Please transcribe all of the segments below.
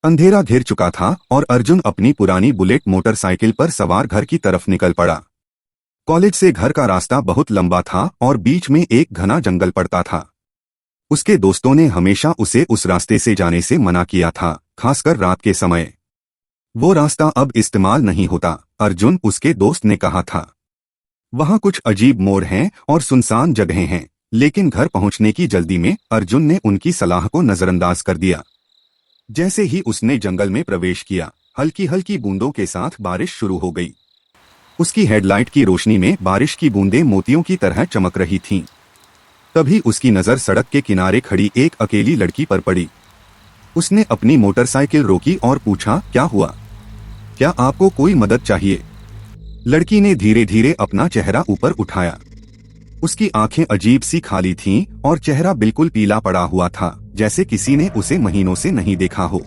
अंधेरा घिर चुका था और अर्जुन अपनी पुरानी बुलेट मोटरसाइकिल पर सवार घर की तरफ निकल पड़ा। कॉलेज से घर का रास्ता बहुत लंबा था और बीच में एक घना जंगल पड़ता था। उसके दोस्तों ने हमेशा उसे उस रास्ते से जाने से मना किया था, खासकर रात के समय। वो रास्ता अब इस्तेमाल नहीं होता, अर्जुन उसके दोस्त ने कहा था। वहां कुछ अजीब मोड़ हैं और सुनसान जगहें हैं, लेकिन घर पहुंचने की जल्दी में अर्जुन ने उनकी सलाह को नजरअंदाज कर दिया। जैसे ही उसने जंगल में प्रवेश किया, हल्की हल्की बूंदों के साथ बारिश शुरू हो गई। उसकी हेडलाइट की रोशनी में बारिश की बूंदें मोतियों की तरह चमक रही थीं। तभी उसकी नजर सड़क के किनारे खड़ी एक अकेली लड़की पर पड़ी। उसने अपनी मोटरसाइकिल रोकी और पूछा, क्या हुआ? क्या आपको कोई मदद चाहिए? लड़की ने धीरे धीरे अपना चेहरा ऊपर उठाया। उसकी आंखें अजीब सी खाली थीं और चेहरा बिल्कुल पीला पड़ा हुआ था, जैसे किसी ने उसे महीनों से नहीं देखा हो।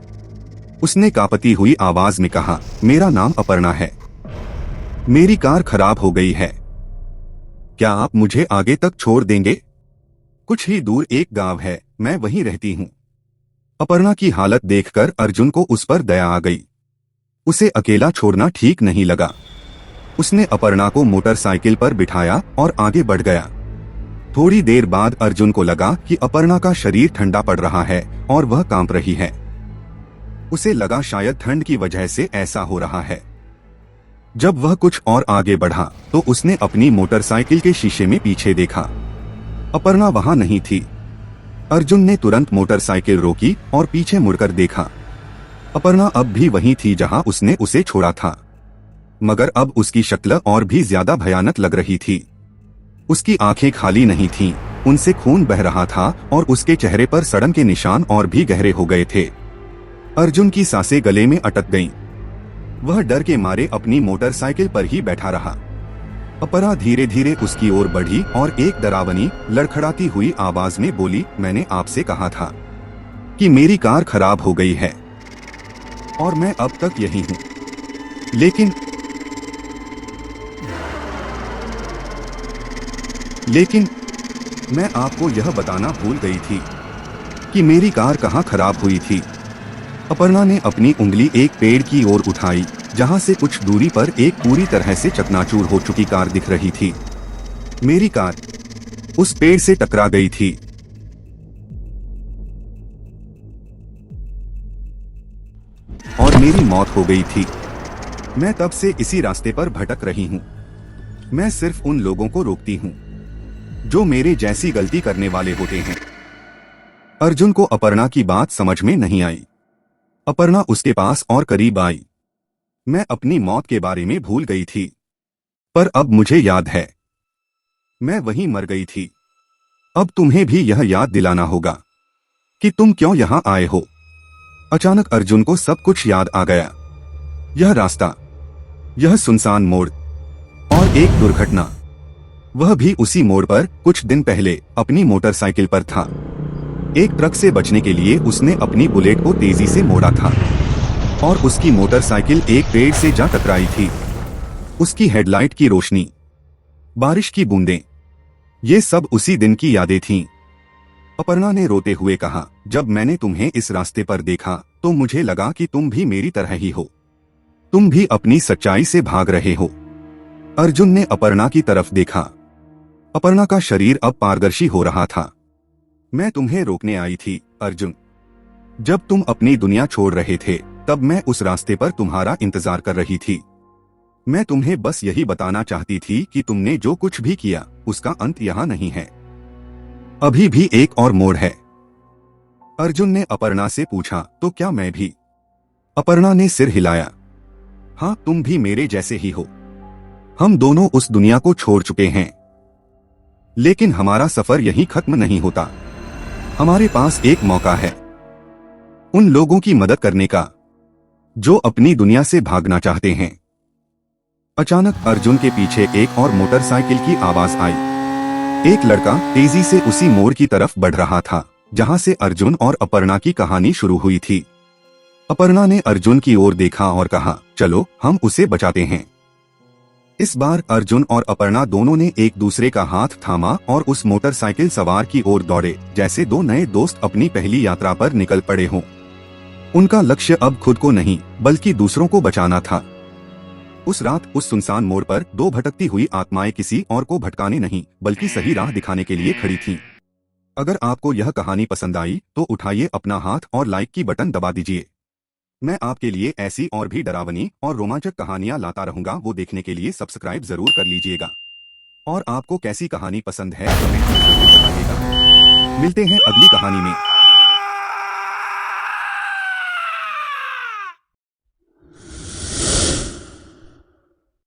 उसने कांपती हुई आवाज में कहा, मेरा नाम अपर्णा है। मेरी कार खराब हो गई है। क्या आप मुझे आगे तक छोड़ देंगे? कुछ ही दूर एक गांव है, मैं वहीं रहती हूँ। अपर्णा की हालत देखकर अर्जुन को उस पर दया आ गई। उसे अकेला छोड़ना ठीक नहीं लगा। उसने अपर्णा को मोटरसाइकिल पर बिठाया और आगे बढ़ गया। थोड़ी देर बाद अर्जुन को लगा कि अपर्णा का शरीर ठंडा पड़ रहा है और वह कांप रही है। उसे लगा शायद ठंड की वजह से ऐसा हो रहा है। जब वह कुछ और आगे बढ़ा तो उसने अपनी मोटरसाइकिल के शीशे में पीछे देखा। अपर्णा वहां नहीं थी। अर्जुन ने तुरंत मोटरसाइकिल रोकी और पीछे मुड़कर देखा। अपर्णा अब भी वहीं थी जहां उसने उसे छोड़ा था, मगर अब उसकी शक्ल और भी ज्यादा भयानक लग रही थी। उसकी आंखें खाली नहीं थीं, उनसे खून बह रहा था और उसके चेहरे पर सड़न के निशान और भी गहरे हो गए थे। अर्जुन की सांसें गले में अटक गईं। वह डर के मारे अपनी मोटरसाइकिल पर ही बैठा रहा। अपर्णा धीरे धीरे उसकी ओर बढ़ी और एक डरावनी, लड़खड़ाती हुई आवाज में बोली, मैंने आपसे कहा था कि मेरी कार खराब हो गई है और मैं अब तक यही हूँ। लेकिन मैं आपको यह बताना भूल गई थी कि मेरी कार कहाँ खराब हुई थी। अपर्णा ने अपनी उंगली एक पेड़ की ओर उठाई, जहां से कुछ दूरी पर एक पूरी तरह से चकनाचूर हो चुकी कार दिख रही थी। मेरी कार उस पेड़ से टकरा गई थी। और मेरी मौत हो गई थी। मैं तब से इसी रास्ते पर भटक रही हूँ। मैं सिर्फ उन लोगों को रोकती हूँ जो मेरे जैसी गलती करने वाले होते हैं। अर्जुन को अपर्णा की बात समझ में नहीं आई। अपर्णा उसके पास और करीब आई। मैं अपनी मौत के बारे में भूल गई थी, पर अब मुझे याद है, मैं वहीं मर गई थी। अब तुम्हें भी यह याद दिलाना होगा कि तुम क्यों यहां आए हो। अचानक अर्जुन को सब कुछ याद आ गया। यह रास्ता, यह सुनसान मोड़ और एक दुर्घटना। वह भी उसी मोड़ पर कुछ दिन पहले अपनी मोटरसाइकिल पर था। एक ट्रक से बचने के लिए उसने अपनी बुलेट को तेजी से मोड़ा था और उसकी मोटरसाइकिल एक पेड़ से जा टकराई थी। उसकी हेडलाइट की रोशनी, बारिश की बूंदें, ये सब उसी दिन की यादें थीं। अपर्णा ने रोते हुए कहा, जब मैंने तुम्हें इस रास्ते पर देखा तो मुझे लगा कि तुम भी मेरी तरह ही हो। तुम भी अपनी सच्चाई से भाग रहे हो। अर्जुन ने अपर्णा की तरफ देखा। अपर्णा का शरीर अब पारदर्शी हो रहा था। मैं तुम्हें रोकने आई थी, अर्जुन। जब तुम अपनी दुनिया छोड़ रहे थे, तब मैं उस रास्ते पर तुम्हारा इंतजार कर रही थी। मैं तुम्हें बस यही बताना चाहती थी कि तुमने जो कुछ भी किया, उसका अंत यहाँ नहीं है। अभी भी एक और मोड़ है। अर्जुन ने अपर्णा से पूछा, तो क्या मैं भी? अपर्णा ने सिर हिलाया। हाँ, तुम भी मेरे जैसे ही हो। हम दोनों उस दुनिया को छोड़ चुके हैं, लेकिन हमारा सफर यहीं खत्म नहीं होता। हमारे पास एक मौका है उन लोगों की मदद करने का जो अपनी दुनिया से भागना चाहते हैं। अचानक अर्जुन के पीछे एक और मोटरसाइकिल की आवाज आई। एक लड़का तेजी से उसी मोड़ की तरफ बढ़ रहा था जहां से अर्जुन और अपर्णा की कहानी शुरू हुई थी। अपर्णा ने अर्जुन की ओर देखा और कहा, चलो हम उसे बचाते हैं। इस बार अर्जुन और अपर्णा दोनों ने एक दूसरे का हाथ थामा और उस मोटरसाइकिल सवार की ओर दौड़े, जैसे दो नए दोस्त अपनी पहली यात्रा पर निकल पड़े हों। उनका लक्ष्य अब खुद को नहीं बल्कि दूसरों को बचाना था। उस रात उस सुनसान मोड़ पर दो भटकती हुई आत्माएं किसी और को भटकाने नहीं बल्कि सही राह दिखाने के लिए खड़ी थीं। अगर आपको यह कहानी पसंद आई तो उठाइए अपना हाथ और लाइक की बटन दबा दीजिए। मैं आपके लिए ऐसी और भी डरावनी और रोमांचक कहानियां लाता रहूंगा, वो देखने के लिए सब्सक्राइब जरूर कर लीजिएगा। और आपको कैसी कहानी पसंद है कमेंट में जरूर बताइएगा। मिलते हैं अगली कहानी में।